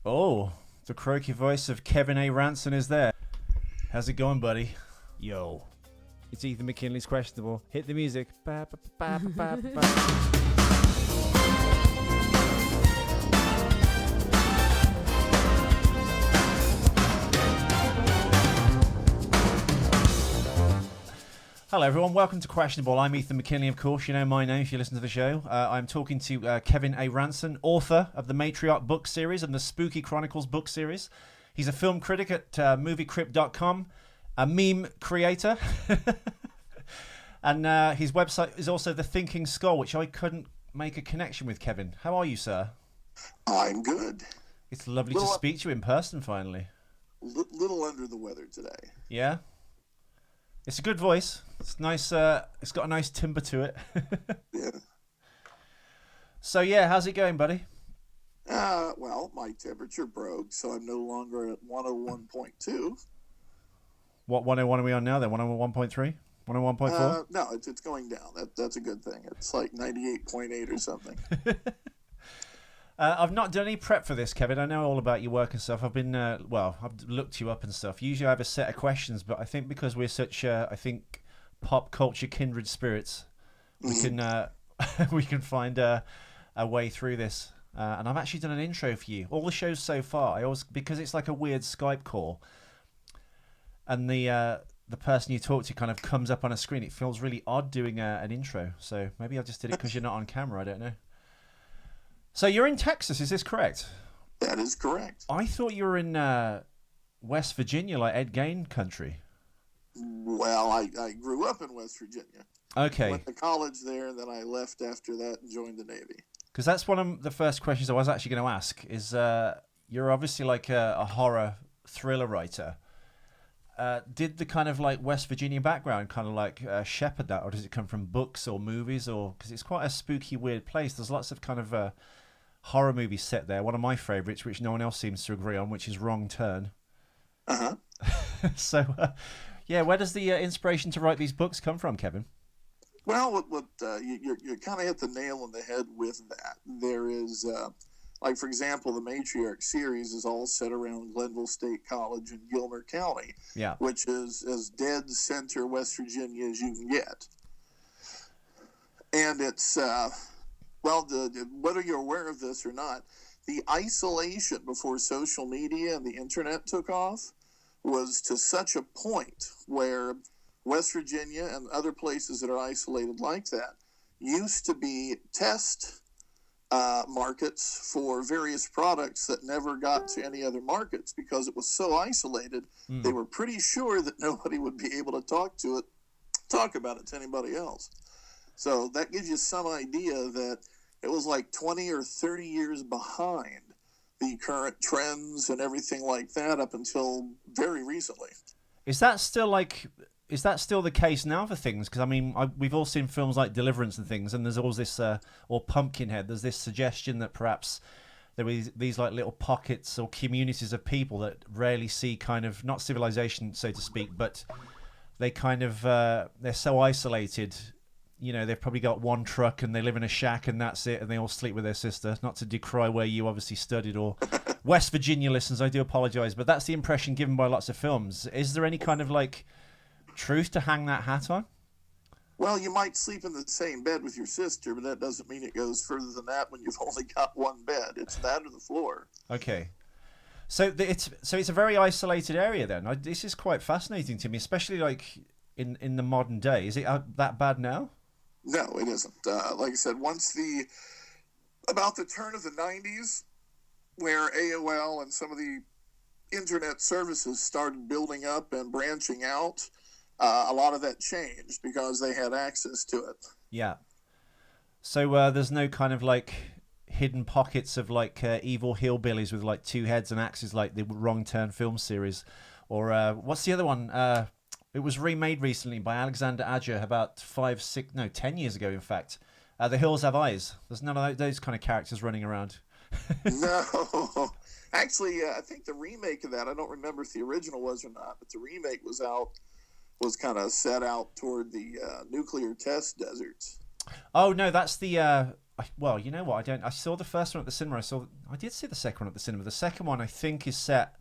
Oh, the croaky voice of Kevin A. Ranson is there. How's it going, buddy? Yo. It's Ethan McKinley's Questionable. Hit the music. Ba, ba, ba, ba, ba, ba. Hello everyone, welcome to Questionable. I'm Ethan McKinley, of course, you know my name if you listen to the show. I'm talking to Kevin A. Ranson, author of the Matriarch book series and the Spooky Chronicles book series. He's a film critic at moviecrypt.com, a meme creator, and his website is also The Thinking Skull, which I couldn't make a connection with. Kevin, how are you, sir? I'm good. It's lovely to speak to you in person finally. Little under the weather today. Yeah? It's a good voice. It's nice. It's got a nice timbre to it. Yeah. So yeah, how's it going, buddy? Well, my temperature broke, so I'm no longer at 101.2. What 101 are we on now then? 101.3? 101.4? No, it's going down. That's a good thing. It's like 98.8 or something. I've not done any prep for this, Kevin. I know all about your work and stuff. I've been, I've looked you up and stuff. Usually I have a set of questions, but I think because we're such, pop culture kindred spirits, we can we can find a way through this. And I've actually done an intro for you. All the shows so far, because it's like a weird Skype call, and the person you talk to kind of comes up on a screen. It feels really odd doing an intro. So maybe I just did it because you're not on camera. I don't know. So you're in Texas, is this correct? That is correct. I thought you were in West Virginia, like Ed Gein country. Well, I grew up in West Virginia. Okay. Went to college there, and then I left after that and joined the Navy. Because that's one of the first questions I was actually going to ask, is you're obviously like a horror thriller writer. Did the kind of like West Virginia background kind of like shepherd that, or does it come from books or movies? Or because it's quite a spooky, weird place. There's lots of kind of horror movies set there. One of my favourites, which no one else seems to agree on, which is Wrong Turn. Uh-huh. So, yeah, where does the inspiration to write these books come from, Kevin? Well, you kind of hit the nail on the head with that. There is, like, for example, the Matriarch series is all set around Glenville State College in Gilmer County, yeah, which is as dead center West Virginia as you can get. And it's, whether you're aware of this or not, the isolation before social media and the internet took off was to such a point where West Virginia and other places that are isolated like that used to be test markets for various products that never got to any other markets because it was so isolated. They were pretty sure that nobody would be able to talk about it to anybody else. So that gives you some idea that it was like 20 or 30 years behind the current trends and everything like that up until very recently. Is that still the case now for things? Because, I mean, we've all seen films like Deliverance and things, and there's always this, or Pumpkinhead, there's this suggestion that perhaps there were these like little pockets or communities of people that rarely see kind of, not civilization, so to speak, but they kind of, they're so isolated. You know, they've probably got one truck and they live in a shack and that's it, and they all sleep with their sister. Not to decry where you obviously studied or West Virginia listeners, I do apologize, but that's the impression given by lots of films. Is there any kind of like truth to hang that hat on? Well, you might sleep in the same bed with your sister, but that doesn't mean it goes further than that when you've only got one bed. It's that or the floor. Okay. So it's a very isolated area then. This is quite fascinating to me, especially like in the modern day. Is it that bad now? No, it isn't. Like I said, about the turn of the 90s, where AOL and some of the internet services started building up and branching out, a lot of that changed because they had access to it. Yeah. So there's no kind of like hidden pockets of like evil hillbillies with like two heads and axes like the Wrong Turn film series. Or what's the other one? It was remade recently by Alexander Aja about 10 years ago, in fact. The Hills Have Eyes. There's none of those kind of characters running around. No. Actually, I think the remake of that, I don't remember if the original was or not, but the remake was kind of set out toward the nuclear test deserts. Oh, no, that's the well, you know what? I saw the first one at the cinema. I did see the second one at the cinema. The second one, I think, is set.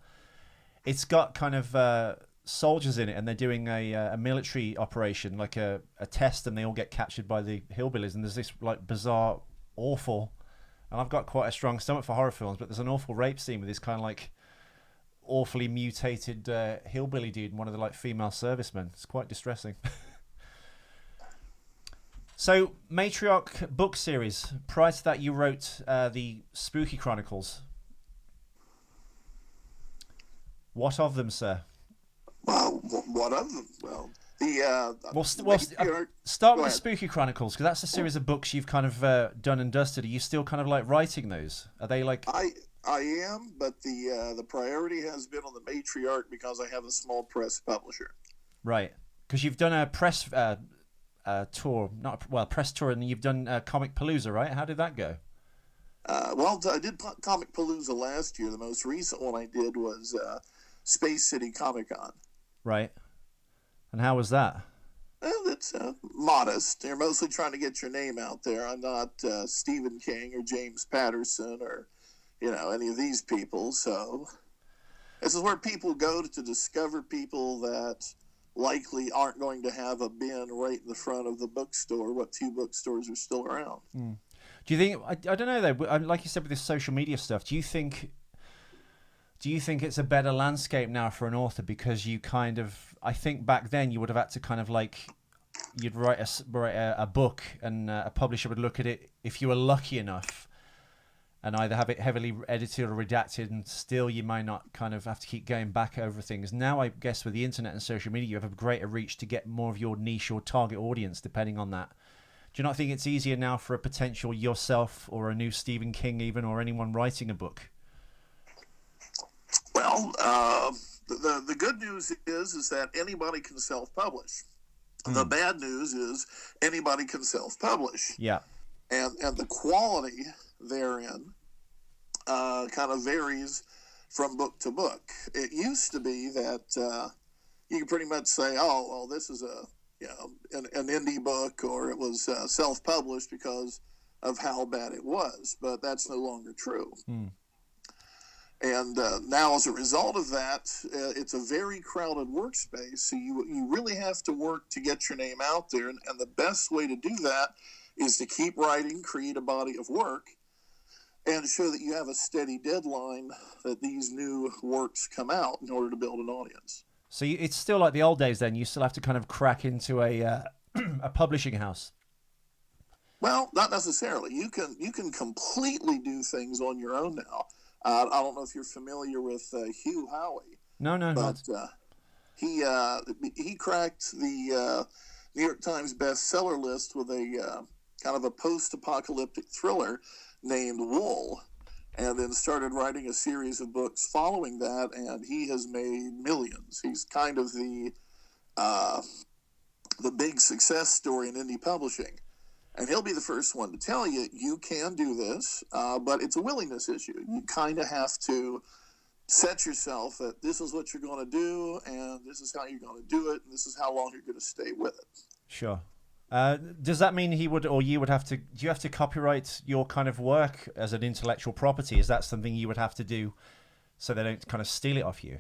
It's got kind of soldiers in it, and they're doing a military operation, like a test, and they all get captured by the hillbillies. And there's this like bizarre, awful. And I've got quite a strong stomach for horror films, but there's an awful rape scene with this kind of like awfully mutated hillbilly dude and one of the like female servicemen. It's quite distressing. So, Matriarch book series. Prior to that, you wrote the Spooky Chronicles. What of them, sir? Well, what of them? Well, start with the Spooky Chronicles, because that's a series of books you've kind of done and dusted. Are you still kind of like writing those? Are they like... I am, but the priority has been on the Matriarch because I have a small press publisher. Right, because you've done a press tour, press tour, and you've done ComicPalooza, right? How did that go? Well, I did ComicPalooza last year. The most recent one I did was Space City ComicCon. Right. And how was that? Well, it's modest. They're mostly trying to get your name out there. I'm not Stephen King or James Patterson or, any of these people. So this is where people go to discover people that likely aren't going to have a bin right in the front of the bookstore. What few bookstores are still around? Mm. Do you think? I don't know though. Like you said with this social media stuff, do you think it's a better landscape now for an author because you kind of? I think back then you would have had to kind of like you'd write a book and a publisher would look at it if you were lucky enough, and either have it heavily edited or redacted, and still you might not kind of have to keep going back over things. Now I guess with the internet and social media, you have a greater reach to get more of your niche or target audience, depending on that. Do you not think it's easier now for a potential yourself or a new Stephen King even, or anyone writing a book? Well, the good news is that anybody can self-publish. The bad news is anybody can self-publish. Yeah. And the quality therein kind of varies from book to book. It used to be that you could pretty much say, oh, well, this is an indie book, or it was self-published because of how bad it was, but that's no longer true. And now as a result of that, it's a very crowded workspace, so you really have to work to get your name out there, and the best way to do that is to keep writing, create a body of work, and show that you have a steady deadline that these new works come out in order to build an audience. So it's still like the old days then? You still have to kind of crack into a publishing house? Well, not necessarily. You can completely do things on your own now. I don't know if you're familiar with Hugh Howey. No. But he cracked the New York Times bestseller list with a kind of a post-apocalyptic thriller named Wool, and then started writing a series of books following that, and he has made millions. He's kind of the big success story in indie publishing. And he'll be the first one to tell you, you can do this, but it's a willingness issue. You kind of have to set yourself that this is what you're going to do, and this is how you're going to do it, and this is how long you're going to stay with it. Sure. Does that mean he would, or you would have to, do you have to copyright your kind of work as an intellectual property? Is that something you would have to do so they don't kind of steal it off you?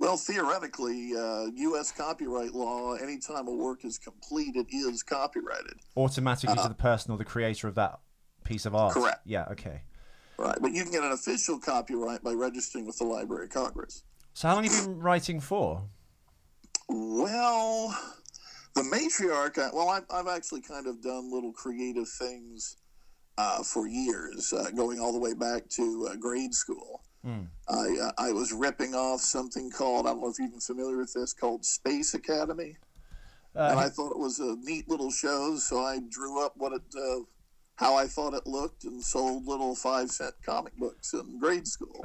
Well, theoretically, U.S. copyright law, anytime a work is complete, it is copyrighted. Automatically to the person or the creator of that piece of art? Correct. Yeah, okay. Right, but you can get an official copyright by registering with the Library of Congress. So how long have you been writing for? Well, the Matriarch, I've actually kind of done little creative things for years, going all the way back to grade school. I was ripping off something called, I don't know if you're even familiar with this, called Space Academy. And I thought it was a neat little show, so I drew up how I thought it looked and sold little 5-cent comic books in grade school.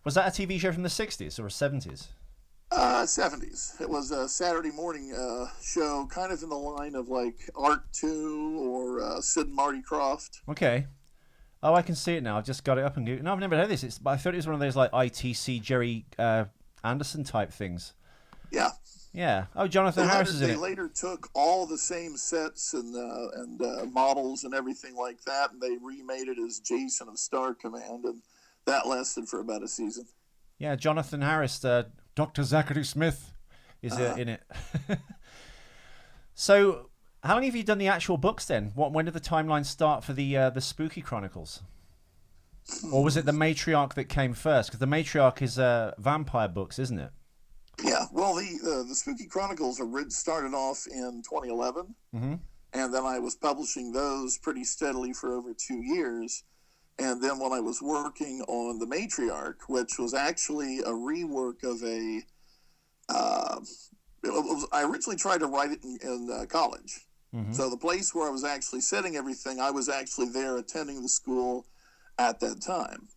Was that a TV show from the 60s or 70s? 70s. It was a Saturday morning show, kind of in the line of like Art 2 or Sid and Marty Krofft. Okay. Oh, I can see it now. I've just got it up and Google. No, I've never heard of this. I thought it was one of those like ITC Jerry Anderson type things. Yeah. Yeah. Oh, Jonathan Harris is in They it. later took all the same sets and models and everything like that, and they remade it as Jason of Star Command, and that lasted for about a season. Yeah, Jonathan Harris, Dr. Zachary Smith is in it. So, how long have you done the actual books then? When did the timeline start for the Spooky Chronicles? Or was it the Matriarch that came first? Because the Matriarch is vampire books, isn't it? Yeah, well, the Spooky Chronicles started off in 2011, and then I was publishing those pretty steadily for over 2 years. And then when I was working on the Matriarch, which was actually a rework of I originally tried to write it in college. So the place where I was actually setting everything, I was actually there attending the school at that time.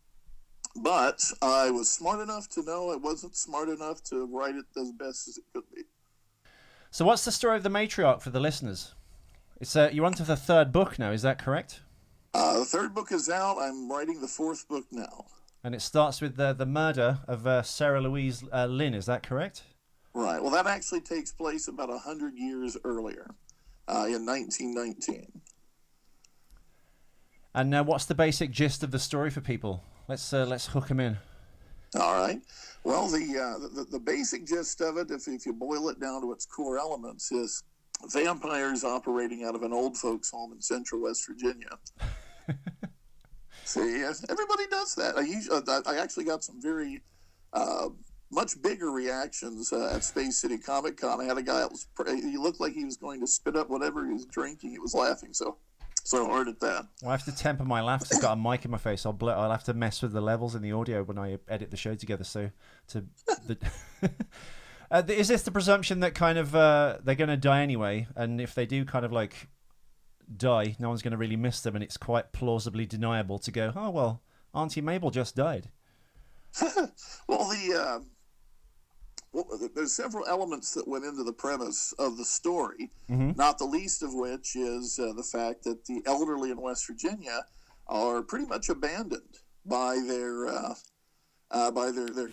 But I was smart enough to know I wasn't smart enough to write it as best as it could be. So what's the story of the Matriarch for the listeners? It's you're on to the third book now, is that correct? The third book is out. I'm writing the fourth book now. And it starts with the murder of Sarah Louise Lynn, is that correct? Right. Well, that actually takes place about 100 years earlier, in 1919. And what's the basic gist of the story for people? Let's hook them in. All right. Well, the basic gist of it, if you boil it down to its core elements, is vampires operating out of an old folks' home in central West Virginia. See, everybody does that. I actually got some very much bigger reactions at Space City Comic-Con. I had a guy he looked like he was going to spit up whatever he was drinking. He was laughing so hard at that. Well, I have to temper my laugh. I've got a mic in my face. I'll have to mess with the levels in the audio when I edit the show together. So, is this the presumption that kind of they're going to die anyway, and if they do kind of like die, no one's going to really miss them, and it's quite plausibly deniable to go, oh well, Auntie Mabel just died. Well, there's several elements that went into the premise of the story, not the least of which is the fact that the elderly in West Virginia are pretty much abandoned by their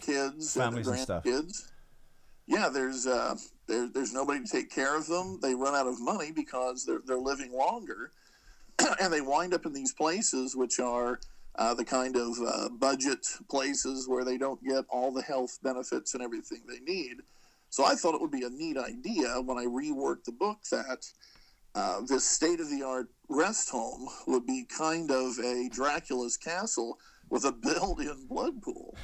kids, families and stuff. Grandkids. Yeah, there's nobody to take care of them. They run out of money because they're living longer, and they wind up in these places which are the kind of budget places where they don't get all the health benefits and everything they need. So I thought it would be a neat idea when I reworked the book that this state-of-the-art rest home would be kind of a Dracula's castle with a built-in blood pool.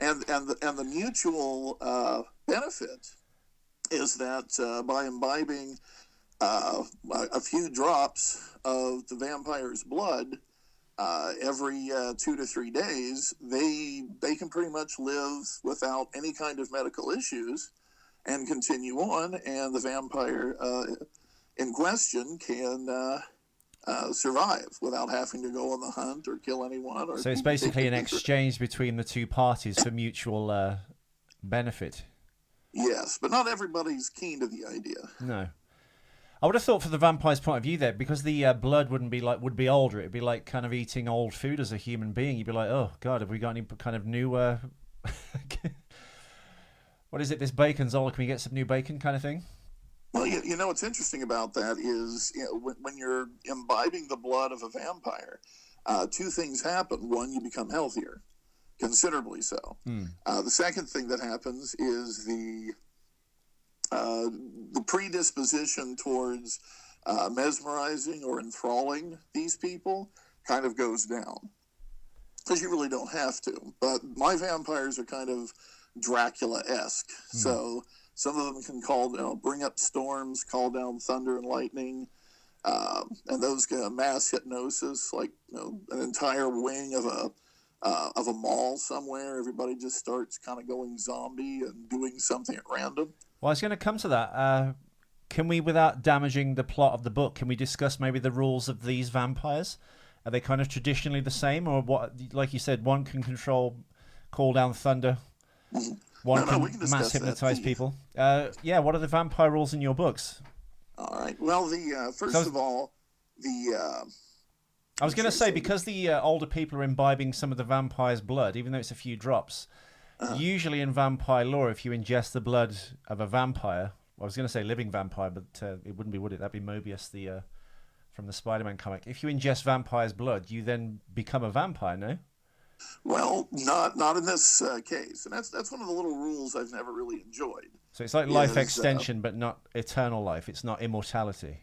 and the mutual benefit is that by imbibing a few drops of the vampire's blood every 2 to 3 days, they can pretty much live without any kind of medical issues and continue on, and the vampire in question can survive without having to go on the hunt or kill anyone. Or so it's basically an exchange between the two parties for mutual benefit. Yes, but not everybody's keen to the idea. No. I would have thought, for the vampire's point of view, there, because the blood would be older. It'd be like kind of eating old food as a human being. You'd be like, oh God, have we got any kind of new? What is it? This bacon's old. Can we get some new bacon, kind of thing? Well, you know what's interesting about that is, when you're imbibing the blood of a vampire, two things happen. One, you become healthier, considerably so. The second thing that happens is the predisposition towards mesmerizing or enthralling these people kind of goes down, because you really don't have to. But my vampires are kind of Dracula-esque, so some of them can bring up storms, call down thunder and lightning, and those mass hypnosis, like an entire wing of a mall somewhere. Everybody just starts kind of going zombie and doing something at random. Well, I was going to come to that. Can we, without damaging the plot of the book, can we discuss maybe the rules of these vampires? Are they kind of traditionally the same, or what? Like you said, one can call down thunder. One can mass hypnotize people. Yeah, what are the vampire rules in your books? All right. Well, first of all, I was going to say, because the older people are imbibing some of the vampire's blood, even though it's a few drops, Usually in vampire lore, if you ingest the blood of a vampire, I was going to say living vampire, but it wouldn't be, would it? That'd be Mobius, from the Spider-Man comic. If you ingest vampire's blood, you then become a vampire, no? Well, not in this case, and that's one of the little rules I've never really enjoyed. So it's like life extension, but not eternal life. It's not immortality.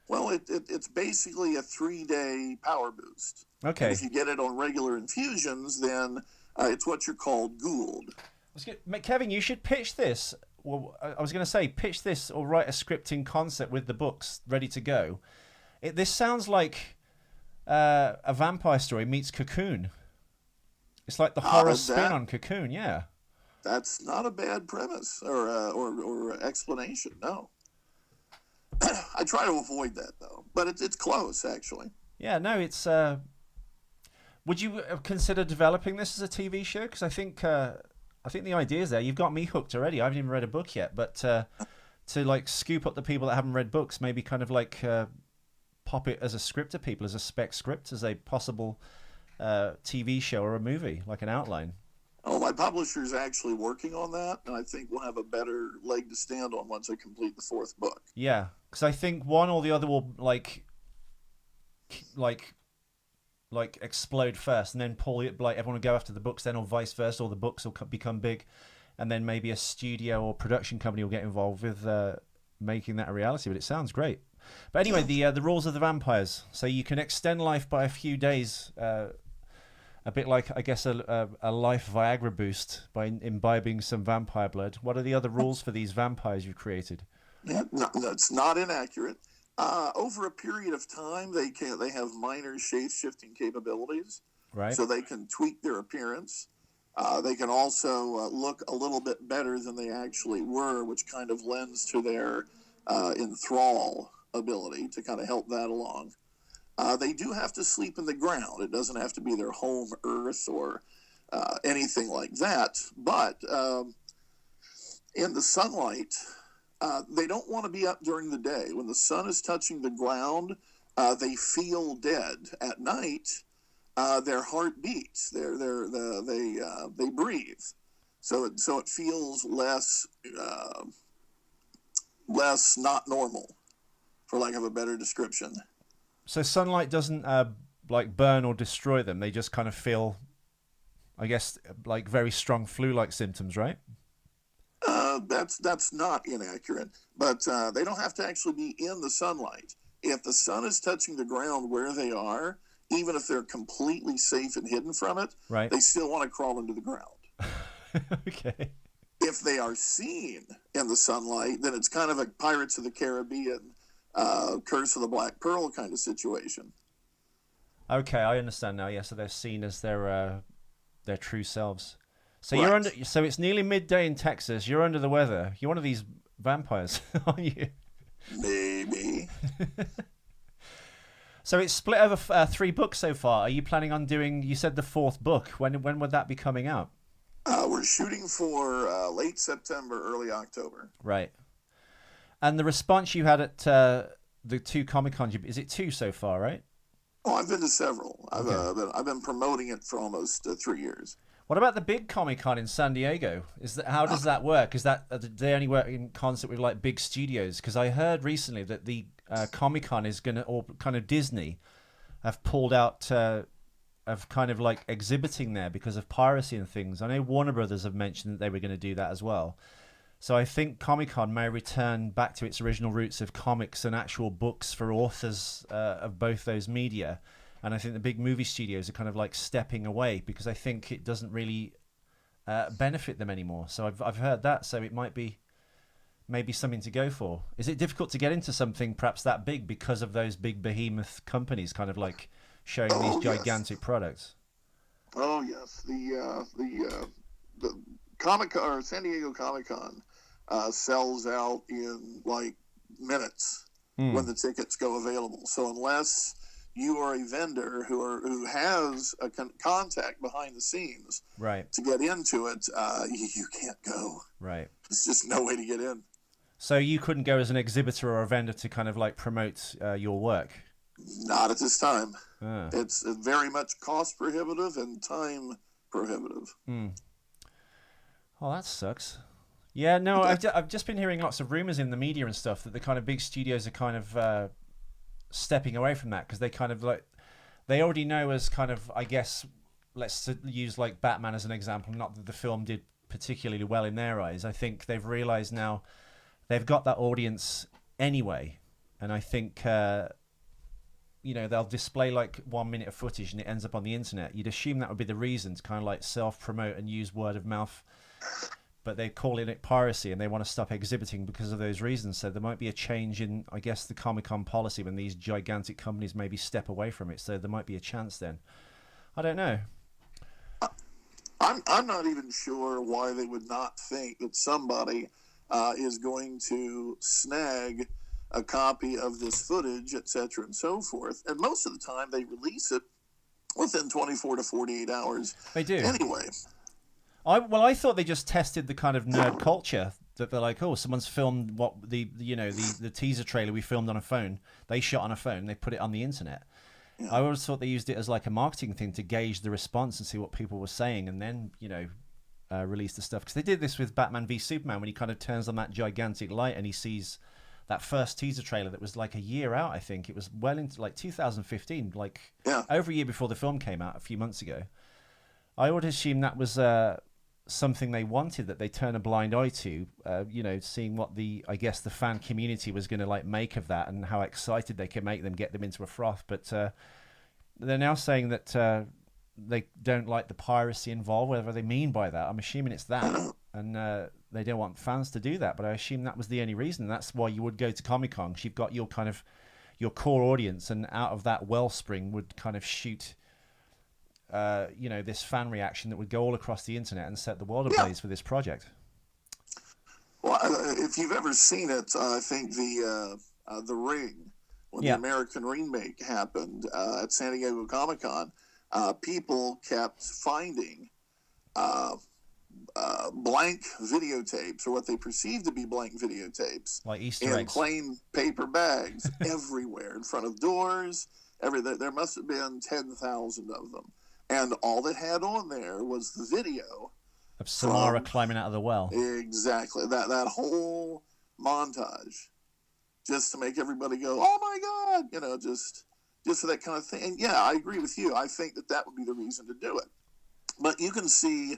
Well, it's basically a 3-day power boost. Okay. And if you get it on regular infusions, then it's what you're called ghouled. Kevin, you should pitch this. Well, I was going to say, pitch this or write a scripting concept with the books ready to go. This sounds like a vampire story meets Cocoon. It's like the horror spin on Cocoon, yeah. That's not a bad premise or explanation, no. I try to avoid that, though. But it's close, actually. Yeah, no, it's... would you consider developing this as a TV show? Because I think the idea's there. You've got me hooked already. I haven't even read a book yet. But to like scoop up the people that haven't read books, maybe kind of like pop it as a script to people, as a spec script, as a possible TV show or a movie, like an outline. Oh, my publisher's actually working on that, and I think we'll have a better leg to stand on once I complete the 4th book. Yeah, because I think one or the other will like explode first, and then pull it, like everyone will go after the books, then or vice versa, or the books will become big, and then maybe a studio or production company will get involved with making that a reality. But it sounds great. But anyway, the rules of the vampires. So you can extend life by a few days. A bit like, I guess, a life Viagra boost by imbibing some vampire blood. What are the other rules for these vampires you've created? Yeah, no, that's not inaccurate. Over a period of time, they have minor shape-shifting capabilities. Right. So they can tweak their appearance. They can also look a little bit better than they actually were, which kind of lends to their enthrall ability to kind of help that along. They do have to sleep in the ground. It doesn't have to be their home earth or anything like that. But in the sunlight, they don't want to be up during the day. When the sun is touching the ground, they feel dead. At night, their heart beats. They breathe. So it feels less not normal, for lack of a better description. So sunlight doesn't like burn or destroy them. They just kind of feel, I guess, like very strong flu-like symptoms, right? That's not inaccurate, but they don't have to actually be in the sunlight. If the sun is touching the ground where they are, even if they're completely safe and hidden from it, right, they still want to crawl into the ground. Okay. If they are seen in the sunlight, then it's kind of a Pirates of the Caribbean, Curse of the Black Pearl kind of situation. Okay, I understand now. Yeah, so they're seen as their true selves. So Right. you're under. So it's nearly midday in Texas. You're under the weather. You're one of these vampires, aren't you? Maybe. So it's split over 3 books so far. Are you planning on doing? You said the 4th book. When would that be coming out? We're shooting for late September, early October. Right. And the response you had at the 2 Comic-Cons, is it 2 so far, right? Oh, I've been to several. Okay. I've been promoting it for almost 3 years. What about the big Comic-Con in San Diego? How does that work? Is that do they only work in concert with like big studios? Because I heard recently that the Comic-Con is going to, or kind of Disney, have pulled out of kind of like exhibiting there because of piracy and things. I know Warner Brothers have mentioned that they were going to do that as well. So I think Comic-Con may return back to its original roots of comics and actual books for authors of both those media. And I think the big movie studios are kind of like stepping away because I think it doesn't really benefit them anymore. So I've heard that. So it might be maybe something to go for. Is it difficult to get into something perhaps that big because of those big behemoth companies kind of like showing these gigantic products? Oh yes, the Comic-Con or San Diego Comic-Con sells out in like minutes when the tickets go available. So unless you are a vendor who has a contact behind the scenes, right, to get into it, you can't go. Right. There's just no way to get in. So you couldn't go as an exhibitor or a vendor to kind of like promote your work? Not at this time. Ah. It's very much cost prohibitive and time prohibitive. Oh, that sucks. Yeah, no, I've just been hearing lots of rumors in the media and stuff that the kind of big studios are kind of stepping away from that because they kind of like they already know as kind of, I guess, let's use like Batman as an example. Not that the film did particularly well in their eyes. I think they've realized now they've got that audience anyway, and I think they'll display like 1 minute of footage and it ends up on the internet. You'd assume that would be the reason to kind of like self-promote and use word of mouth. But they're calling it piracy and they want to stop exhibiting because of those reasons. So there might be a change in, I guess, the Comic-Con policy when these gigantic companies maybe step away from it. So there might be a chance then. I don't know. I'm not even sure why they would not think that somebody is going to snag a copy of this footage, etc., and so forth. And most of the time they release it within 24 to 48 hours. They do. Anyway. I thought they just tested the kind of nerd culture that they're like, oh, someone's filmed what the teaser trailer we filmed on a phone. They shot on a phone. They put it on the internet. Yeah. I always thought they used it as like a marketing thing to gauge the response and see what people were saying, and then release the stuff. Because they did this with Batman v Superman when he kind of turns on that gigantic light and he sees that first teaser trailer that was like a year out. I think it was well into like 2015, like over a year before the film came out a few months ago. I would assume that was something they wanted, that they turn a blind eye to, seeing what the fan community was going to like make of that and how excited they could make them, get them into a froth. But they're now saying that they don't like the piracy involved, whatever they mean by that. I'm assuming it's that, and they don't want fans to do that. But I assume that was the only reason. That's why you would go to Comic-Con, because you've got your kind of your core audience, and out of that wellspring would kind of shoot this fan reaction that would go all across the internet and set the world ablaze for this project. Well, if you've ever seen it, I think the Ring, when the American remake happened at San Diego Comic-Con, people kept finding blank videotapes, or what they perceived to be blank videotapes, like Easter eggs, in plain paper bags everywhere, in front of doors. There must have been 10,000 of them. And all it had on there was the video of Samara climbing out of the well. Exactly. That whole montage, just to make everybody go, oh my God, just for that kind of thing. And yeah, I agree with you. I think that would be the reason to do it. But you can see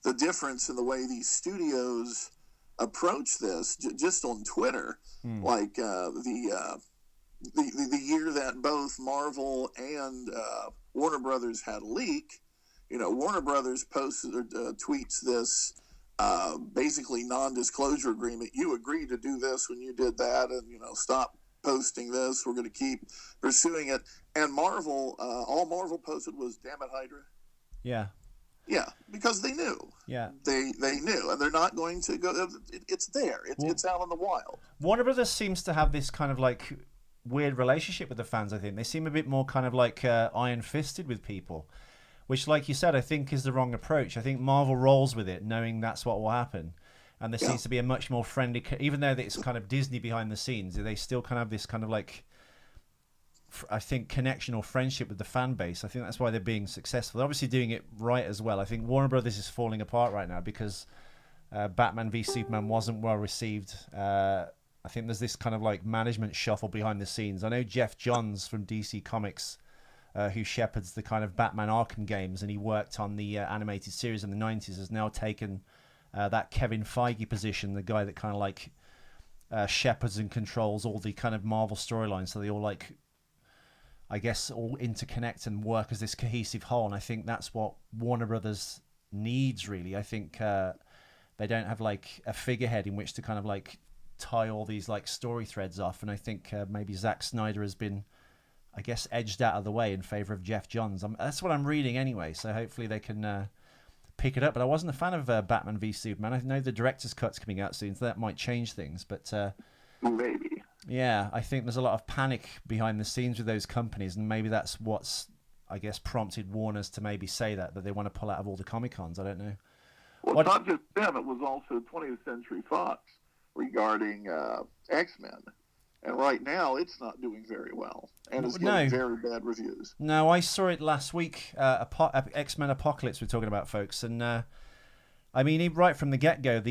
the difference in the way these studios approach this just on Twitter. Like the year that both Marvel and Warner Brothers had a leak, Warner Brothers posted or tweets this basically non-disclosure agreement. You agreed to do this when you did that, and stop posting this. We're going to keep pursuing it. And Marvel, all Marvel posted was "Damn it, Hydra." Yeah, because they knew. Yeah, they knew, and they're not going to go. It's there. It's out in the wild. Warner Brothers seems to have this kind of like weird relationship with the fans. I think they seem a bit more kind of like iron-fisted with people, which, like you said, I think is the wrong approach. I think Marvel rolls with it, knowing that's what will happen, and there seems to be a much more friendly, even though it's kind of Disney behind the scenes, they still kind of have this kind of like, I think, connection or friendship with the fan base. I think that's why they're being successful. They're obviously doing it right as well. I think Warner Brothers is falling apart right now because Batman v Superman wasn't well received. I think there's this kind of like management shuffle behind the scenes. I know Jeff Johns from DC Comics, who shepherds the kind of Batman Arkham games, and he worked on the animated series in the 90s, has now taken that Kevin Feige position, the guy that kind of like shepherds and controls all the kind of Marvel storylines, so they all like, I guess, all interconnect and work as this cohesive whole. And I think that's what Warner Brothers needs, really. I think they don't have like a figurehead in which to kind of like tie all these like story threads off, and I think maybe Zack Snyder has been, I guess, edged out of the way in favor of Jeff Johns. That's what I'm reading anyway, so hopefully they can pick it up. But I wasn't a fan of Batman v Superman. I know the director's cut's coming out soon, so that might change things, but maybe. Yeah, I think there's a lot of panic behind the scenes with those companies, and maybe that's what's, I guess, prompted Warner's to maybe say that they want to pull out of all the Comic-Cons. I don't know. Well, it's not just them, it was also 20th Century Fox regarding X-Men, and right now it's not doing very well, and it's getting very bad reviews. No, I saw it last week. XMen Apocalypse we're talking about, folks, and I mean, right from the get-go,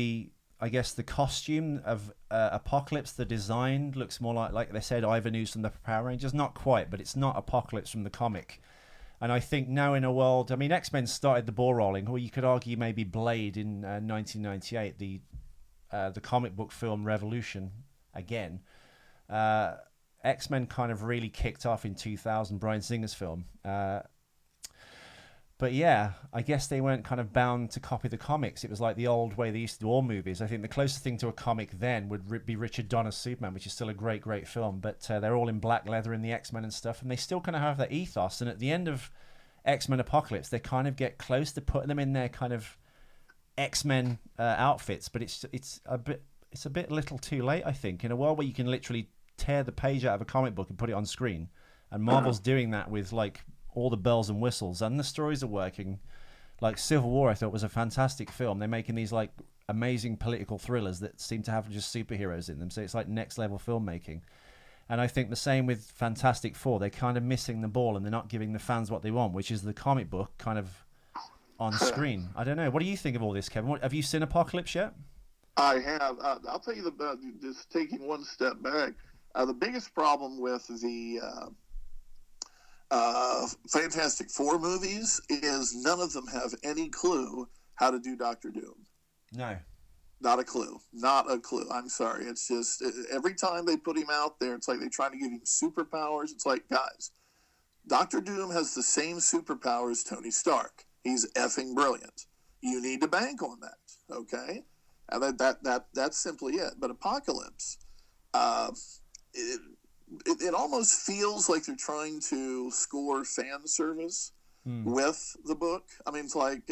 I guess the costume of Apocalypse, the design looks more like they said, Ivan Ooze from the Power Rangers. Not quite, but it's not Apocalypse from the comic. And I think now in a world, I mean, X-Men started the ball rolling, or you could argue maybe Blade in 1998, the comic book film Revolution again. X-Men kind of really kicked off in 2000, Bryan Singer's film. But yeah, I guess they weren't kind of bound to copy the comics. It was like the old way they used to do all movies. I think the closest thing to a comic then would be Richard Donner's Superman, which is still a great, great film. But they're all in black leather in the X-Men and stuff, and they still kind of have that ethos. And at the end of X-Men Apocalypse, they kind of get close to putting them in their kind of X-Men outfits. But it's a bit little too late, I think, in a world where you can literally tear the page out of a comic book and put it on screen. And Marvel's doing that with like all the bells and whistles, and the stories are working. Like Civil War, I thought was a fantastic film. They're making these like amazing political thrillers that seem to have just superheroes in them, so it's like next level filmmaking. And I think the same with Fantastic Four. They're kind of missing the ball, and they're not giving the fans what they want, which is the comic book kind of on screen. I don't know. What do you think of all this, Kevin? Have you seen Apocalypse yet? I have. I'll tell you just taking one step back. The biggest problem with the Fantastic Four movies is none of them have any clue how to do Doctor Doom. No. Not a clue. Not a clue. I'm sorry. It's just every time they put him out there, it's like they're trying to give him superpowers. It's like, guys, Doctor Doom has the same superpowers as Tony Stark. He's effing brilliant. You need to bank on that, okay? And that's simply it. But Apocalypse, it almost feels like they're trying to score fan service with the book. I mean, it's like,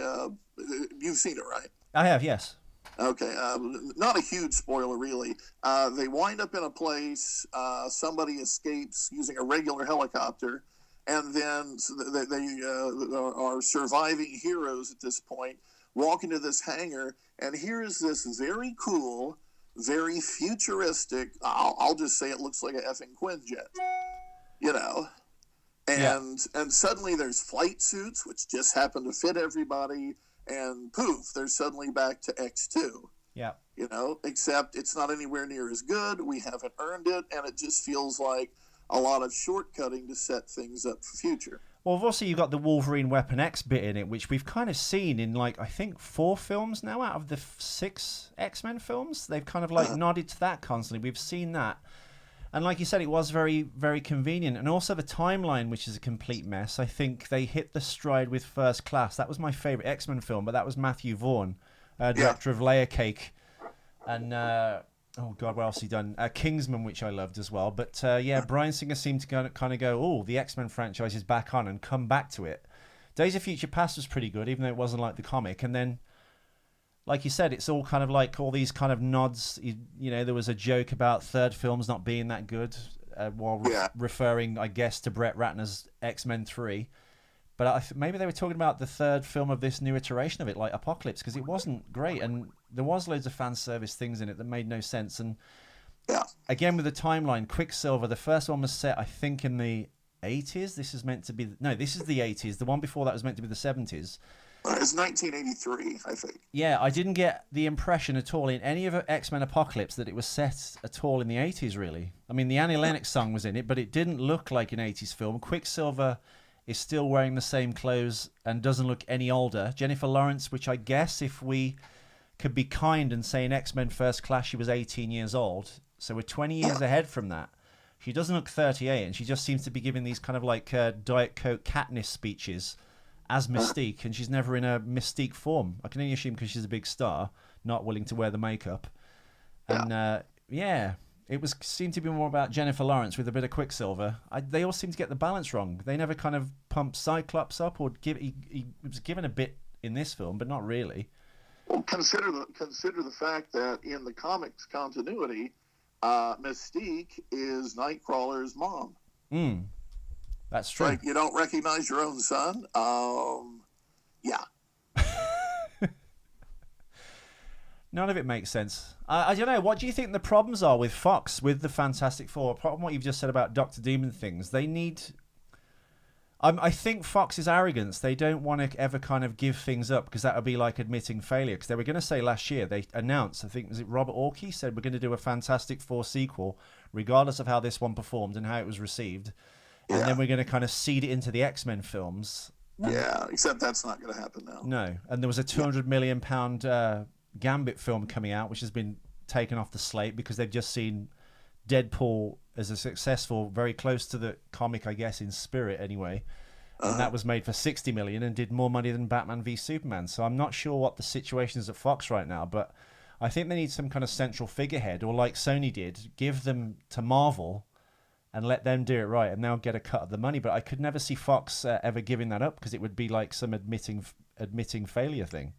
you've seen it, right? I have, yes. Okay, not a huge spoiler, really. They wind up in a place, somebody escapes using a regular helicopter, and then they are surviving heroes at this point, walk into this hangar, and here is this very cool, very futuristic, I'll just say it looks like a effing Quinjet, you know? And suddenly there's flight suits, which just happen to fit everybody, and poof, they're suddenly back to X2. Yeah. You know, except it's not anywhere near as good. We haven't earned it, and it just feels like a lot of shortcutting to set things up for future. Well, also you've got the Wolverine Weapon X bit in it, which we've kind of seen in, like, I think 4 films now out of the 6 X-Men films. They've kind of, like, nodded to that constantly. We've seen that. And like you said, it was very, very convenient. And also the timeline, which is a complete mess. I think they hit the stride with First Class. That was my favourite X-Men film, but that was Matthew Vaughn, director of Layer Cake. And, oh, God, what else has he done? Kingsman, which I loved as well. But, Bryan Singer seemed to kind of go, oh, the X-Men franchise is back on, and come back to it. Days of Future Past was pretty good, even though it wasn't like the comic. And then, like you said, it's all kind of like all these kind of nods. You know, there was a joke about third films not being that good while referring, I guess, to Brett Ratner's X-Men 3. But maybe they were talking about the third film of this new iteration of it, like Apocalypse, because it wasn't great. And there was loads of fan service things in it that made no sense. And again, with the timeline, Quicksilver, the first one was set, I think, in the 80s. This is meant to be... No, this is the 80s. The one before that was meant to be the 70s. It's 1983, I think. Yeah, I didn't get the impression at all in any of X-Men Apocalypse that it was set at all in the 80s, really. I mean, the Annie Lennox song was in it, but it didn't look like an 80s film. Quicksilver is still wearing the same clothes and doesn't look any older. Jennifer Lawrence, which I guess if we could be kind and say in X-Men First Class she was 18 years old, so we're 20 years ahead from that. She doesn't look 38, and she just seems to be giving these kind of like Diet Coke Katniss speeches as Mystique, and she's never in a Mystique form. I can only assume because she's a big star, not willing to wear the makeup. And it seemed to be more about Jennifer Lawrence with a bit of Quicksilver. They all seem to get the balance wrong. They never kind of pump Cyclops up, or he was given a bit in this film, but not really. Well, consider the fact that in the comics continuity, Mystique is Nightcrawler's mom. That's true. Like, you don't recognize your own son? Yeah. None of it makes sense. I don't know. What do you think the problems are with Fox, with the Fantastic Four? Apart from what you've just said about Dr. Doom and things, they need... I think Fox's arrogance, they don't want to ever kind of give things up because that would be like admitting failure. Because they were going to say last year, they announced, I think, was it Robert Orkey said, we're going to do a Fantastic Four sequel, regardless of how this one performed and how it was received. Yeah. And then we're going to kind of seed it into the X-Men films. Yeah, except that's not going to happen now. No. And there was a £200 million Gambit film coming out, which has been taken off the slate because they've just seen Deadpool as a successful, very close to the comic, I guess, in spirit anyway. And that was made for $60 million and did more money than Batman v Superman. So I'm not sure what the situation is at Fox right now, but I think they need some kind of central figurehead, or like Sony did, give them to Marvel and let them do it right, and they'll get a cut of the money. But I could never see Fox ever giving that up because it would be like some admitting failure thing.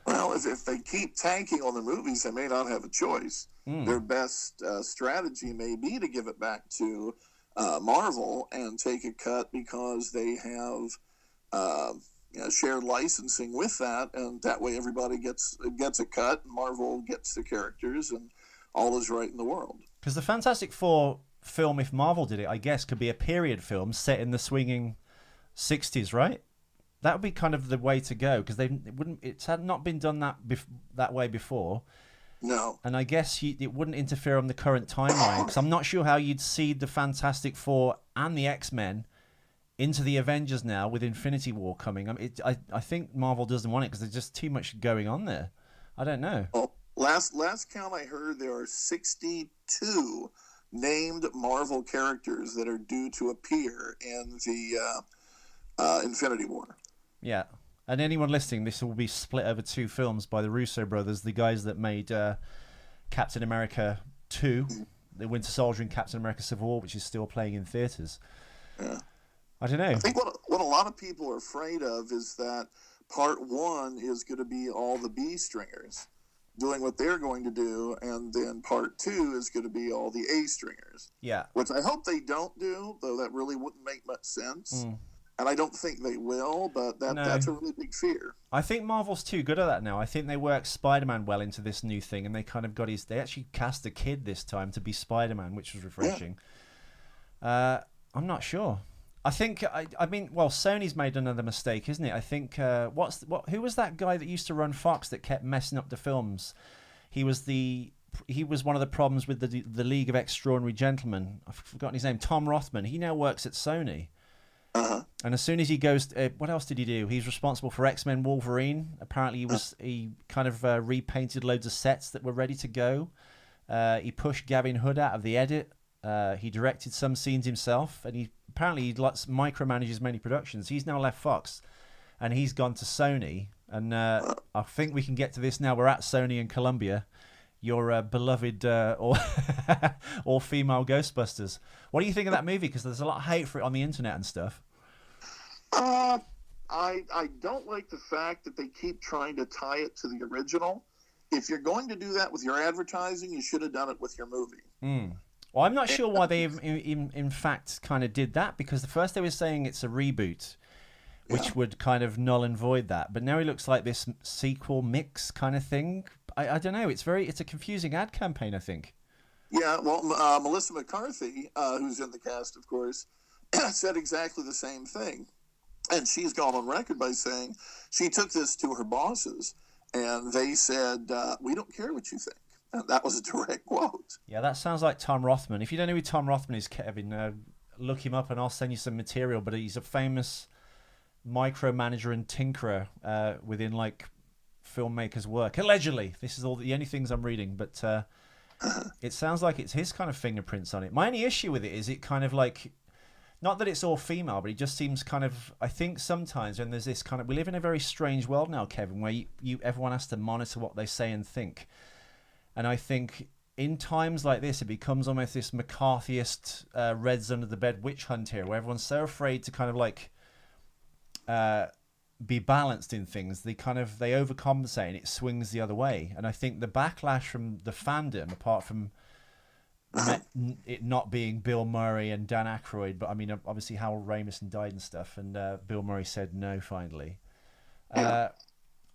Well, if they keep tanking on the movies, they may not have a choice. Their best strategy may be to give it back to Marvel and take a cut because they have shared licensing with that, and that way everybody gets a cut, and Marvel gets the characters, and all is right in the world. Because the Fantastic Four film, if Marvel did it, I guess, could be a period film set in the swinging 60s, right? That would be kind of the way to go, because it had not been done that way before. No. And I guess it wouldn't interfere on the current timeline, because I'm not sure how you'd seed the Fantastic Four and the X-Men into the Avengers now with Infinity War coming. I think Marvel doesn't want it because there's just too much going on there. I don't know. Well, last count I heard, there are 62 named Marvel characters that are due to appear in the Infinity War. Yeah. And anyone listening, this will be split over 2 films by the Russo brothers, the guys that made Captain America 2, The Winter Soldier, and Captain America Civil War, which is still playing in theaters. Yeah. I don't know. I think what a lot of people are afraid of is that part 1 is going to be all the B stringers doing what they're going to do, and then part 2 is going to be all the A stringers. Yeah. Which I hope they don't do, though that really wouldn't make much sense. And I don't think they will, but that's a really big fear. I think Marvel's too good at that now. I think they worked Spider-Man well into this new thing, and they kind of they actually cast a kid this time to be Spider-Man, which was refreshing. Yeah. I'm not sure. I think, I mean, Sony's made another mistake, isn't it? I think, who was that guy that used to run Fox that kept messing up the films? He was one of the problems with the League of Extraordinary Gentlemen. I've forgotten his name. Tom Rothman. He now works at Sony. And as soon as he goes, what else did he do? He's responsible for X-Men Wolverine. Apparently, he kind of repainted loads of sets that were ready to go. He pushed Gavin Hood out of the edit. He directed some scenes himself, and he micromanages many productions. He's now left Fox, and he's gone to Sony. And I think we can get to this now. We're at Sony and Columbia, your beloved all-female Ghostbusters. What do you think of that movie? Because there's a lot of hate for it on the internet and stuff. I don't like the fact that they keep trying to tie it to the original. If you're going to do that with your advertising, you should have done it with your movie. Well, I'm not sure why they in fact kind of did that, because the first they were saying it's a reboot, which would kind of null and void that. But now it looks like this sequel mix kind of thing. I don't know. It's a confusing ad campaign, I think. Yeah, well, Melissa McCarthy, who's in the cast, of course, said exactly the same thing. And she's gone on record by saying she took this to her bosses, and they said, we don't care what you think. And that was a direct quote. Yeah, that sounds like Tom Rothman. If you don't know who Tom Rothman is, Kevin, look him up and I'll send you some material. But he's a famous micromanager and tinkerer within, like, filmmakers' work. Allegedly. This is all the only things I'm reading. But it sounds like it's his kind of fingerprints on it. My only issue with it is it kind of like... Not that it's all female, but it just seems kind of... I think sometimes when there's this kind of... We live in a very strange world now, Kevin, where everyone has to monitor what they say and think. And I think in times like this, it becomes almost this McCarthyist Reds under the bed witch hunt here, where everyone's so afraid to kind of like be balanced in things. They overcompensate and it swings the other way. And I think the backlash from the fandom, apart from it not being Bill Murray and Dan Aykroyd, but I mean, obviously Harold Ramis died and stuff, and Bill Murray said no finally.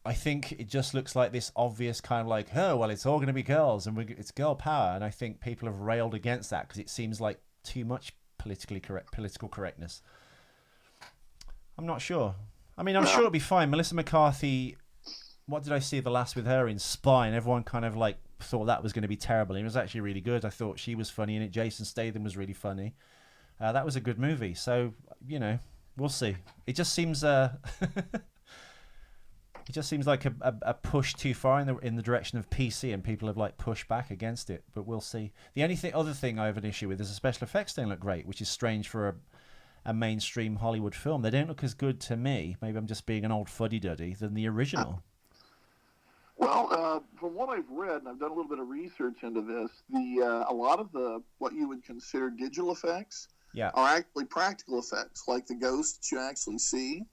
I think it just looks like this obvious kind of like, oh, well, it's all going to be girls and it's girl power. And I think people have railed against that because it seems like too much political correctness. I'm not sure. I mean, I'm sure it'll be fine. Melissa McCarthy, what did I see the last with her in Spy? And everyone kind of like thought that was going to be terrible. And it was actually really good. I thought she was funny in it. Jason Statham was really funny. That was a good movie. So, you know, we'll see. It just seems it just seems like a push too far in the direction of PC, and people have like pushed back against it. But we'll see. The only other thing I have an issue with is the special effects don't look great, which is strange for a mainstream Hollywood film. They don't look as good to me. Maybe I'm just being an old fuddy-duddy than the original. Well, from what I've read, and I've done a little bit of research into this, a lot of the what you would consider digital effects are actually practical effects, like the ghosts you actually see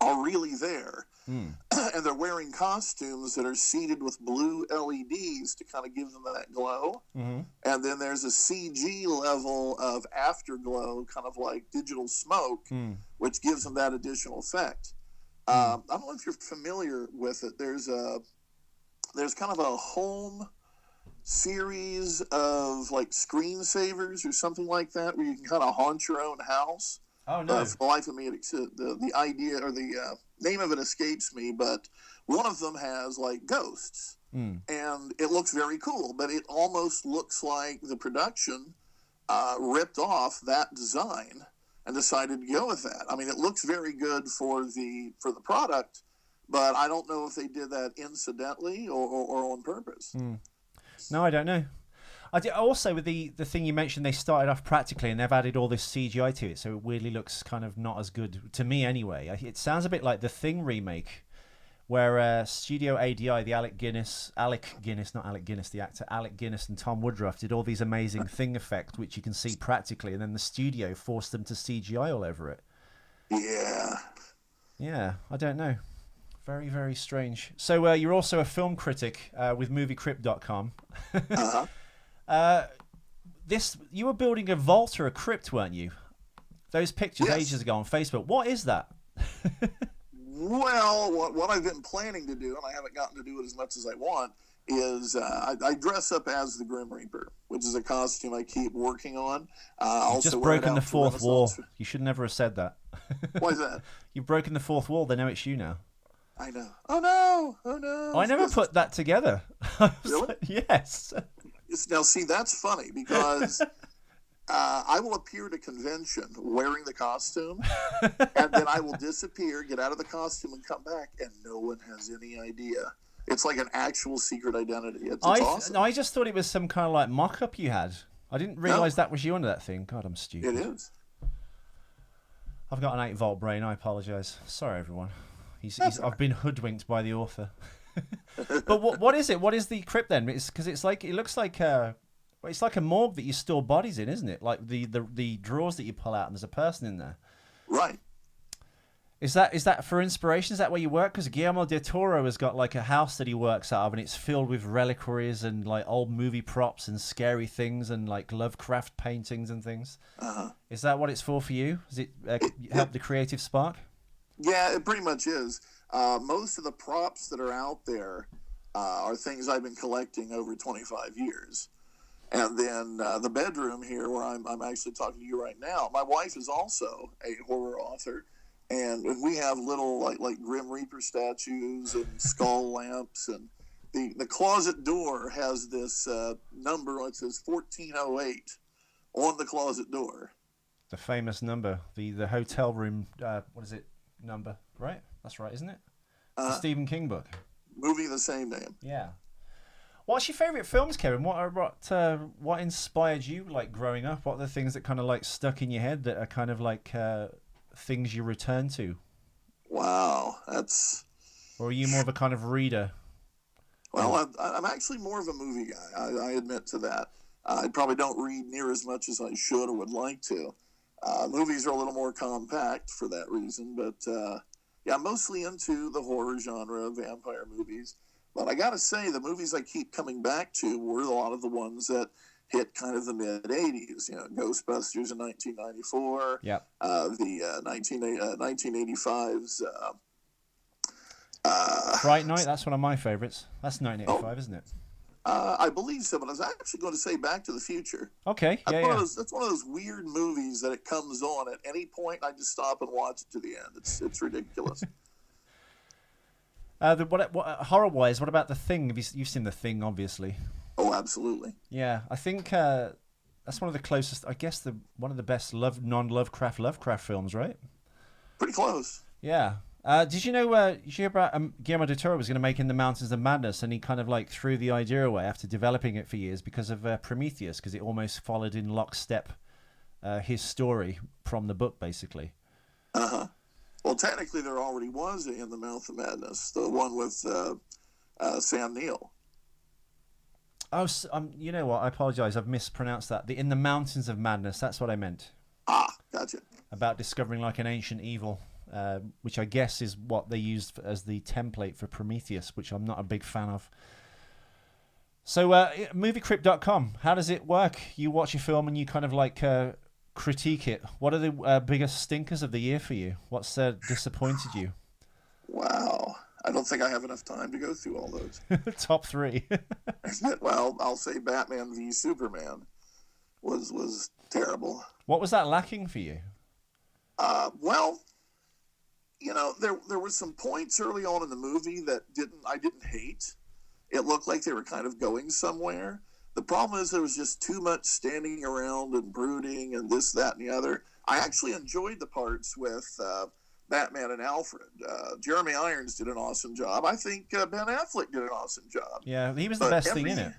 are really there. And they're wearing costumes that are seeded with blue LEDs to kind of give them that glow. And then there's a CG level of afterglow, kind of like digital smoke, which gives them that additional effect. I don't know if you're familiar with it. There's kind of a home series of like screensavers or something like that, where you can kind of haunt your own house. Oh no! For the life of me, the idea or the name of it escapes me, but one of them has like ghosts, and it looks very cool. But it almost looks like the production ripped off that design and decided to go with that. I mean, it looks very good for the product, but I don't know if they did that incidentally or on purpose. No, I don't know. I did, also, with the thing you mentioned, they started off practically and they've added all this CGI to it, so it weirdly looks kind of not as good, to me anyway. It sounds a bit like the Thing remake, where Studio ADI, the Alec Guinness, the actor Alec Guinness and Tom Woodruff did all these amazing Thing effects, which you can see practically, and then the studio forced them to CGI all over it. Yeah, I don't know. Very, very strange. So you're also a film critic with moviecrypt.com. You were building a vault or a crypt, weren't you? Those pictures ages ago on Facebook. What is that? Well, what I've been planning to do, and I haven't gotten to do it as much as I want, is I dress up as the Grim Reaper, which is a costume I keep working on. You've just broken the fourth wall. You should never have said that. Why is that? You've broken the fourth wall. They know it's you now. I know. Oh no! Oh no! I never put that together. Really? Like, yes. Now, see, that's funny because I will appear at a convention wearing the costume, and then I will disappear, get out of the costume, and come back, and no one has any idea. It's like an actual secret identity. It's awesome. I just thought it was some kind of like mock-up you had. I didn't realise that was you under that thing. God, I'm stupid. It is. I've got an 8-volt brain. I apologise. Sorry, everyone. I've been hoodwinked by the author. But what is it? What is the crypt then? Because it looks like it's like a morgue that you store bodies in, isn't it? Like the drawers that you pull out and there's a person in there. Right. Is that for inspiration? Is that where you work? Because Guillermo del Toro has got like a house that he works out of, and it's filled with reliquaries and like old movie props and scary things and like Lovecraft paintings and things. Is that what it's for you? Does it help the creative spark? Yeah, it pretty much is. Most of the props that are out there are things I've been collecting over 25 years. And then the bedroom here where I'm actually talking to you right now, my wife is also a horror author. And we have little like Grim Reaper statues and skull lamps. And the closet door has this number, it says 1408 on the closet door. The famous number, the hotel room, what is it? Number, right? That's right, isn't it? It's the Stephen King book. Movie the same name. Yeah. What's your favourite films, Kevin? What inspired you, like growing up? What are the things that kind of like stuck in your head that are kind of like things you return to? Wow, that's. Or are you more of a kind of reader? Well, I'm actually more of a movie guy. I admit to that. I probably don't read near as much as I should or would like to. Movies are a little more compact for that reason, but yeah, I'm mostly into the horror genre, vampire movies. But I gotta say, the movies I keep coming back to were a lot of the ones that hit kind of the mid '80s. You know, Ghostbusters in 1994. Yeah. The 1985's. Fright Night. That's one of my favorites. That's 1985, isn't it? I believe so, but I was actually going to say Back to the Future. Okay, That's yeah, one yeah. of those. That's one of those weird movies that it comes on at any point. I just stop and watch it to the end. It's ridiculous. What horror-wise? What about The Thing? You've seen The Thing, obviously. Oh, absolutely. Yeah, I think that's one of the closest. I guess one of the best non-Lovecraft films, right? Pretty close. Yeah. Did you hear about Guillermo del Toro was going to make In the Mountains of Madness, and he kind of like threw the idea away after developing it for years because of Prometheus, because it almost followed in lockstep his story from the book, basically. Uh-huh. Well, technically, there already was In the Mouth of Madness, the one with Sam Neill. Oh, you know what? I apologize. I've mispronounced that. The In the Mountains of Madness. That's what I meant. Ah, gotcha. About discovering like an ancient evil. Which I guess is what they used as the template for Prometheus, which I'm not a big fan of. So, moviecrypt.com, how does it work? You watch a film and you kind of like critique it. What are the biggest stinkers of the year for you? What's disappointed you? Wow. I don't think I have enough time to go through all those. Top 3. Well, I'll say Batman v Superman was terrible. What was that lacking for you? Well, you know, there were some points early on in the movie that I didn't hate. It looked like they were kind of going somewhere. The problem is there was just too much standing around and brooding and this, that, and the other. I actually enjoyed the parts with Batman and Alfred. Jeremy Irons did an awesome job. I think Ben Affleck did an awesome job. Yeah, he was the best thing in it.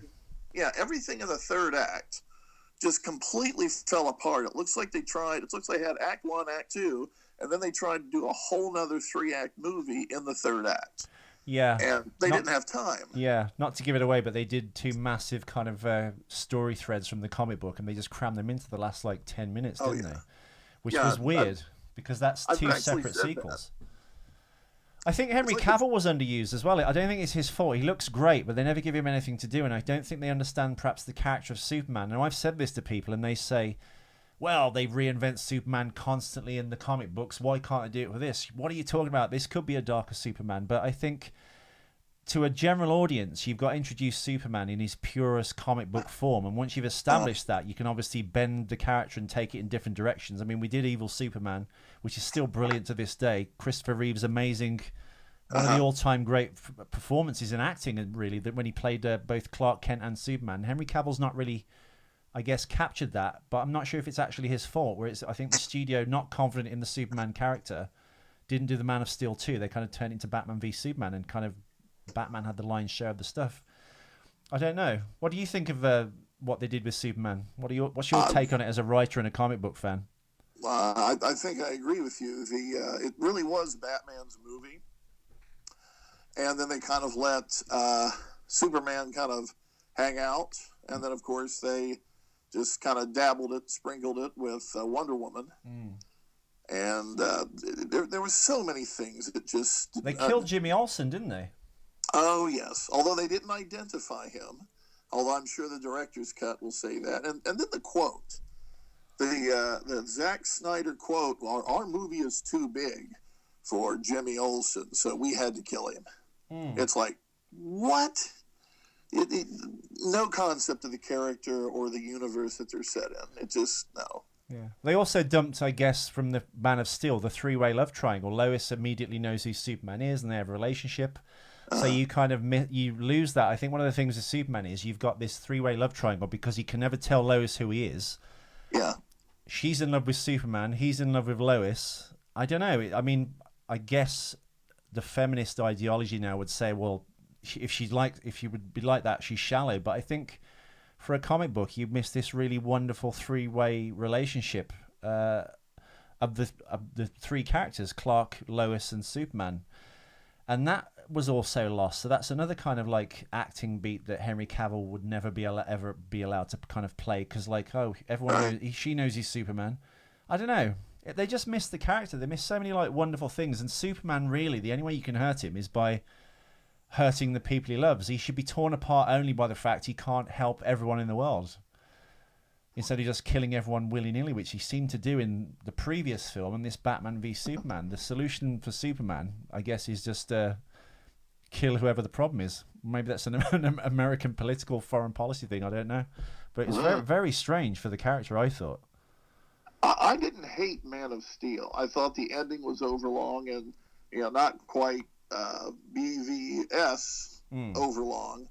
Yeah, everything in the third act just completely fell apart. It looks like they had Act 1, Act 2, and then they tried to do a whole nother 3-act movie in the third act. Yeah. And they didn't have time. Yeah, not to give it away, but they did 2 massive kind of story threads from the comic book, and they just crammed them into the last, 10 minutes, didn't they? Which was weird, because that's 2 separate sequels. I think Henry Cavill was underused as well. I don't think it's his fault. He looks great, but they never give him anything to do, and I don't think they understand perhaps the character of Superman. And I've said this to people, and they say, well, they reinvent Superman constantly in the comic books. Why can't I do it with this? What are you talking about? This could be a darker Superman. But I think to a general audience, you've got to introduce Superman in his purest comic book form. And once you've established that, you can obviously bend the character and take it in different directions. I mean, we did Evil Superman, which is still brilliant to this day. Christopher Reeve's amazing, one of the all-time great performances in acting, really, that when he played both Clark Kent and Superman. Henry Cavill's not really, I guess, captured that, but I'm not sure if it's actually his fault. I think the studio, not confident in the Superman character, didn't do the Man of Steel 2. They kind of turned into Batman v Superman, and kind of Batman had the lion's share of the stuff. I don't know. What do you think of what they did with Superman? What's your take on it as a writer and a comic book fan? I think I agree with you. It really was Batman's movie, and then they kind of let Superman kind of hang out, and then of course they just kind of sprinkled it with Wonder Woman. And there were so many things that just... They killed Jimmy Olsen, didn't they? Oh, yes. Although they didn't identify him. Although I'm sure the director's cut will say that. And then the quote. The Zack Snyder quote, our movie is too big for Jimmy Olsen, so we had to kill him. It's like, what? No concept of the character or the universe that they're set in. It just, no. Yeah. They also dumped, I guess, from the Man of Steel, the 3-way love triangle. Lois immediately knows who Superman is, and they have a relationship. So you kind of you lose that. I think one of the things with Superman is you've got this 3-way love triangle because he can never tell Lois who he is. Yeah. She's in love with Superman. He's in love with Lois. I don't know. I mean, I guess the feminist ideology now would say, well, if she would be like that, she's shallow. But I think for a comic book, you miss this really wonderful 3-way relationship of the 3 characters, Clark, Lois, and Superman. And that was also lost. So that's another kind of acting beat that Henry Cavill would never ever be allowed to kind of play, because everyone knows, she knows he's Superman. I don't know. They just missed the character. They missed so many wonderful things. And Superman, really, the only way you can hurt him is by hurting the people he loves. He should be torn apart only by the fact he can't help everyone in the world, instead of just killing everyone willy-nilly, which he seemed to do in the previous film and this Batman v Superman. The solution for Superman, I guess, is just kill whoever the problem is. Maybe that's an American political foreign policy thing. I don't know, but it's very, very strange for the character, I thought. I didn't hate Man of Steel. I thought the ending was overlong and not quite BVS overlong.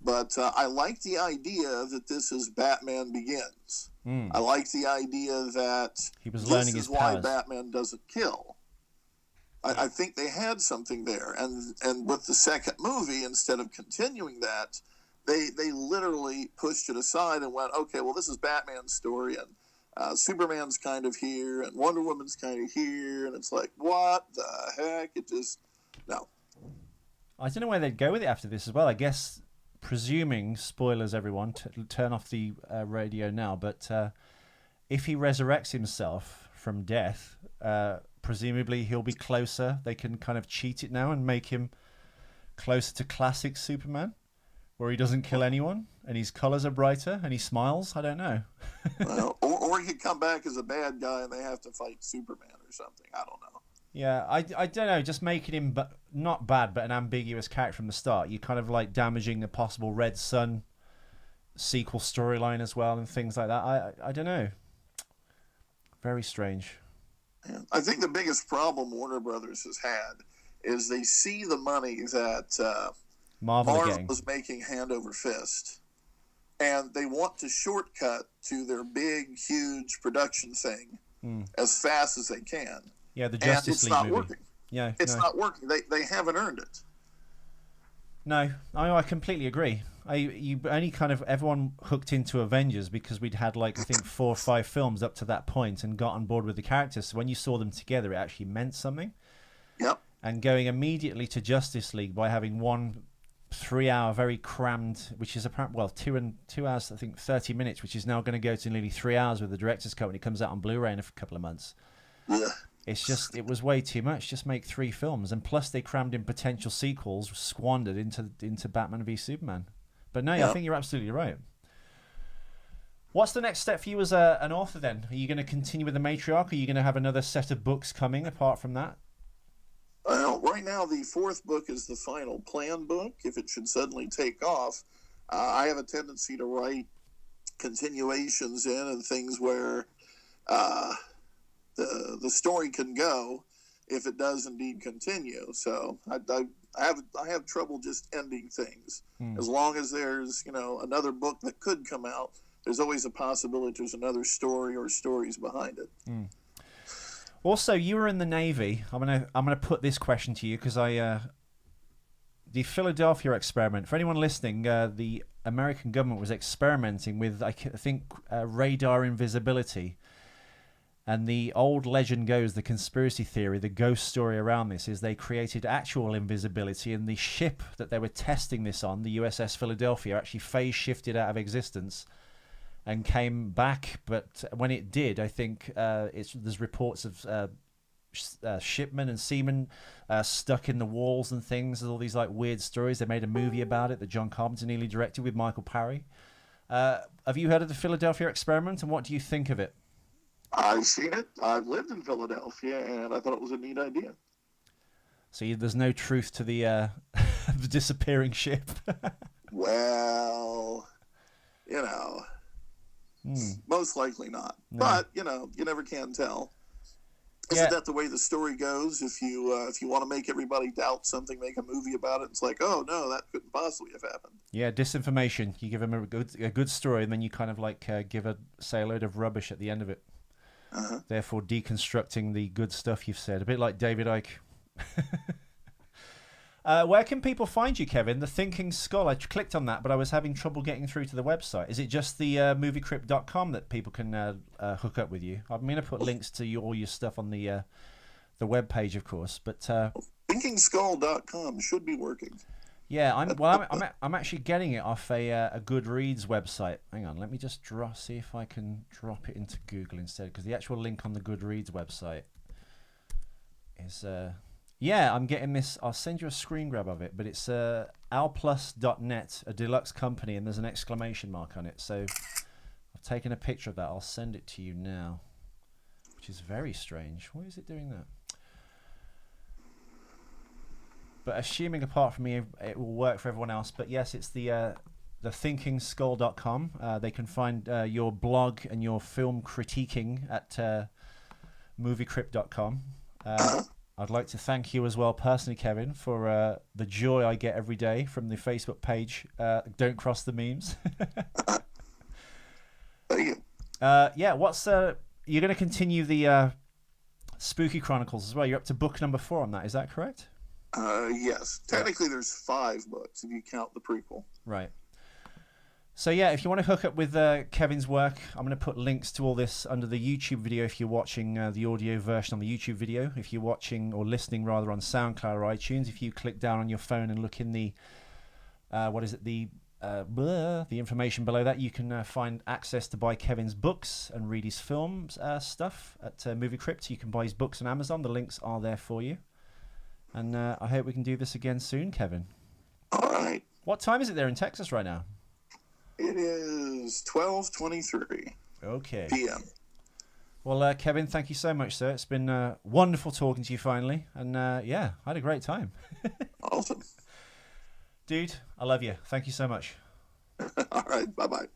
But I like the idea that this is Batman Begins. I like the idea that he was this is why Batman doesn't kill. I think they had something there. And with the second movie, instead of continuing that, they literally pushed it aside and went, okay, well, this is Batman's story, and Superman's kind of here, and Wonder Woman's kind of here, and it's like, what the heck? It just, no. I don't know where they'd go with it after this as well. I guess, presuming, spoilers everyone, turn off the radio now, but if he resurrects himself from death, presumably he'll be closer. They can kind of cheat it now and make him closer to classic Superman, where he doesn't kill anyone and his colors are brighter and he smiles. I don't know. Well, or he could come back as a bad guy and they have to fight Superman or something. I don't know. Yeah, I don't know. Just making him not bad, but an ambiguous character from the start. You're kind of like damaging a possible Red Sun sequel storyline as well and things like that. I don't know. Very strange. Yeah. I think the biggest problem Warner Brothers has had is they see the money that Marvel was making hand over fist, and they want to shortcut to their big, huge production thing as fast as they can. Yeah, the Justice League movie. Working. Yeah, it's not working. They haven't earned it. No, I completely agree. You only kind of everyone hooked into Avengers because we'd had like I think 4 or 5 films up to that point and got on board with the characters. So when you saw them together, it actually meant something. Yep. And going immediately to Justice League by having one 3-hour very crammed, which is apparently 2 hours, I think 30 minutes, which is now going to go to nearly 3 hours with the director's cut when it comes out on Blu-ray in a couple of months. Yeah. It was way too much. Just make 3 films, and plus they crammed in potential sequels, squandered into Batman v Superman. But no, I think you're absolutely right. What's the next step for you as an author then? Are you going to continue with the Matriarch? Are you going to have another set of books coming apart from that? Well, right now the 4th book is the final plan book. If it should suddenly take off, I have a tendency to write continuations in and things where the story can go if it does indeed continue. So I have trouble just ending things. As long as there's another book that could come out, there's always a possibility there's another story or stories behind it. Also, you were in the Navy. I'm gonna put this question to you because the Philadelphia experiment. For anyone listening, the American government was experimenting with I think radar invisibility. And the old legend goes, the conspiracy theory, the ghost story around this is they created actual invisibility, and the ship that they were testing this on, the USS Philadelphia, actually phase shifted out of existence and came back. But when it did, I think there's reports of shipmen and seamen stuck in the walls and things. There's all these like weird stories. They made a movie about it that John Carpenter nearly directed with Michael Parry. Have you heard of the Philadelphia experiment, and what do you think of it? I've seen it. I've lived in Philadelphia, and I thought it was a neat idea. So there's no truth to the the disappearing ship. Well, most likely not. No. But you never can tell. Isn't that the way the story goes? If you want to make everybody doubt something, make a movie about it. It's like, oh no, that couldn't possibly have happened. Yeah, disinformation. You give them a good story, and then you kind of like say a load of rubbish at the end of it. Therefore deconstructing the good stuff you've said. A bit like David Icke. Where can people find you, Kevin? The Thinking Skull. I clicked on that, but I was having trouble getting through to the website. Is it just the moviecrypt.com that people can hook up with you? I'm going to put links to all your stuff on the webpage, of course. But thinkingskull.com should be working. Yeah, I'm actually getting it off a Goodreads website. Hang on, let me just see if I can drop it into Google instead, because the actual link on the Goodreads website is I'm getting this. I'll send you a screen grab of it, but it's alplus.net, a deluxe company, and there's an exclamation mark on it. So I've taken a picture of that. I'll send it to you now, which is very strange. Why is it doing that? But assuming apart from me, it will work for everyone else. But yes, it's the thinkingskull.com. They can find your blog and your film critiquing at moviecrypt.com. I'd like to thank you as well personally, Kevin, for the joy I get every day from the Facebook page. Don't cross the memes. Thank you. Yeah, what's you're going to continue the Spooky Chronicles as well. You're up to book number 4 on that. Is that correct? Yes. Technically, there's 5 books if you count the prequel. Right. So yeah, if you want to hook up with Kevin's work, I'm going to put links to all this under the YouTube video if you're watching the audio version on the YouTube video. If you're watching or listening rather on SoundCloud or iTunes, if you click down on your phone and look in the the information below that, you can find access to buy Kevin's books and read his films stuff at Movie Crypt. You can buy his books on Amazon. The links are there for you. And I hope we can do this again soon, Kevin. All right. What time is it there in Texas right now? It is 12:23 Okay. p.m. Well, Kevin, thank you so much, sir. It's been wonderful talking to you finally. And yeah, I had a great time. Awesome. Dude, I love you. Thank you so much. All right. Bye-bye.